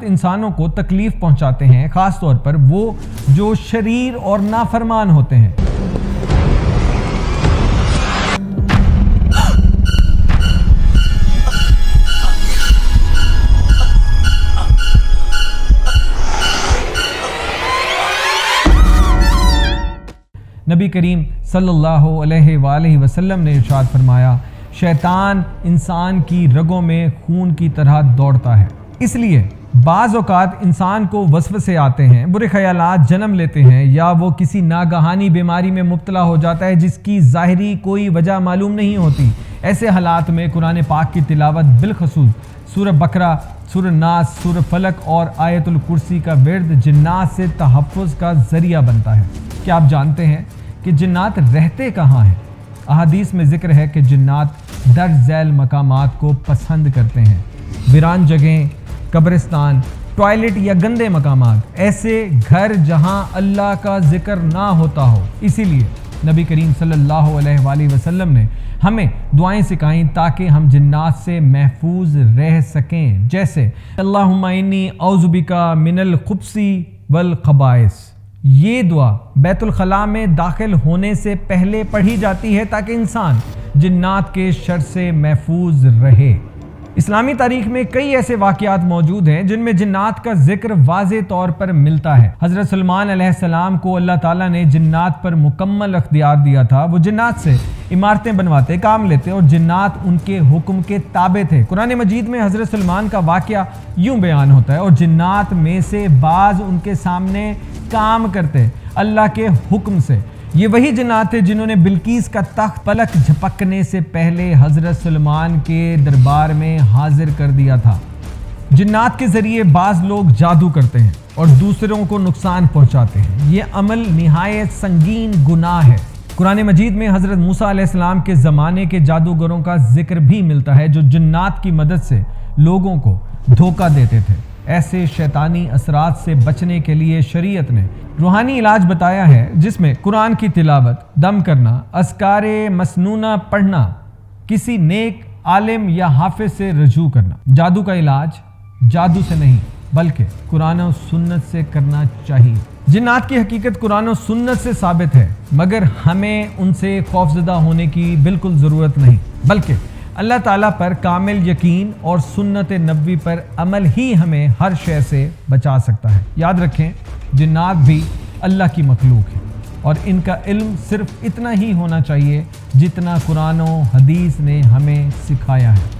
جنات انسانوں کو تکلیف پہنچاتے ہیں، خاص طور پر وہ جو شریر اور نافرمان ہوتے ہیں۔ نبی کریم صلی اللہ علیہ وآلہ وسلم نے ارشاد فرمایا، شیطان انسان کی رگوں میں خون کی طرح دوڑتا ہے، اس لیے بعض اوقات انسان کو وسوسے آتے ہیں، برے خیالات جنم لیتے ہیں، یا وہ کسی ناگہانی بیماری میں مبتلا ہو جاتا ہے جس کی ظاہری کوئی وجہ معلوم نہیں ہوتی۔ ایسے حالات میں قرآن پاک کی تلاوت، بالخصوص سورہ بقرہ، سورہ ناس، سورہ فلق اور آیت الکرسی کا ورد جنات سے تحفظ کا ذریعہ بنتا ہے۔ کیا آپ جانتے ہیں کہ جنات رہتے کہاں ہیں؟ احادیث میں ذکر ہے کہ جنات درج ذیل مقامات کو پسند کرتے ہیں: ویران جگہیں، قبرستان، ٹوائلٹ یا گندے مقامات، ایسے گھر جہاں اللہ کا ذکر نہ ہوتا ہو۔ اسی لیے نبی کریم صلی اللہ علیہ وآلہ وسلم نے ہمیں دعائیں سکھائیں تاکہ ہم جنات سے محفوظ رہ سکیں، جیسے اللہم انی اعوذ بک من الخبث والخبائث۔ یہ دعا بیت الخلاء میں داخل ہونے سے پہلے پڑھی جاتی ہے تاکہ انسان جنات کے شر سے محفوظ رہے۔ اسلامی تاریخ میں کئی ایسے واقعات موجود ہیں جن میں جنات کا ذکر واضح طور پر ملتا ہے۔ حضرت سلیمان علیہ السلام کو اللہ تعالیٰ نے جنات پر مکمل اختیار دیا تھا۔ وہ جنات سے عمارتیں بنواتے، کام لیتے اور جنات ان کے حکم کے تابع تھے۔ قرآن مجید میں حضرت سلیمان کا واقعہ یوں بیان ہوتا ہے، اور جنات میں سے بعض ان کے سامنے کام کرتے اللہ کے حکم سے۔ یہ وہی جنات تھے جنہوں نے بلقیس کا تخت پلک جھپکنے سے پہلے حضرت سلیمان کے دربار میں حاضر کر دیا تھا۔ جنات کے ذریعے بعض لوگ جادو کرتے ہیں اور دوسروں کو نقصان پہنچاتے ہیں۔ یہ عمل نہایت سنگین گناہ ہے۔ قرآن مجید میں حضرت موسیٰ علیہ السلام کے زمانے کے جادوگروں کا ذکر بھی ملتا ہے جو جنات کی مدد سے لوگوں کو دھوکہ دیتے تھے۔ ایسے شیطانی اثرات سے بچنے کے لیے شریعت نے روحانی علاج بتایا ہے، جس میں قرآن کی تلاوت، دم کرنا، اذکار مسنونہ پڑھنا، کسی نیک عالم یا حافظ سے رجوع کرنا۔ جادو کا علاج جادو سے نہیں بلکہ قرآن و سنت سے کرنا چاہیے۔ جنات کی حقیقت قرآن و سنت سے ثابت ہے، مگر ہمیں ان سے خوفزدہ ہونے کی بالکل ضرورت نہیں، بلکہ اللہ تعالیٰ پر کامل یقین اور سنت نبوی پر عمل ہی ہمیں ہر شے سے بچا سکتا ہے۔ یاد رکھیں، جنات بھی اللہ کی مخلوق ہیں اور ان کا علم صرف اتنا ہی ہونا چاہیے جتنا قرآن و حدیث نے ہمیں سکھایا ہے۔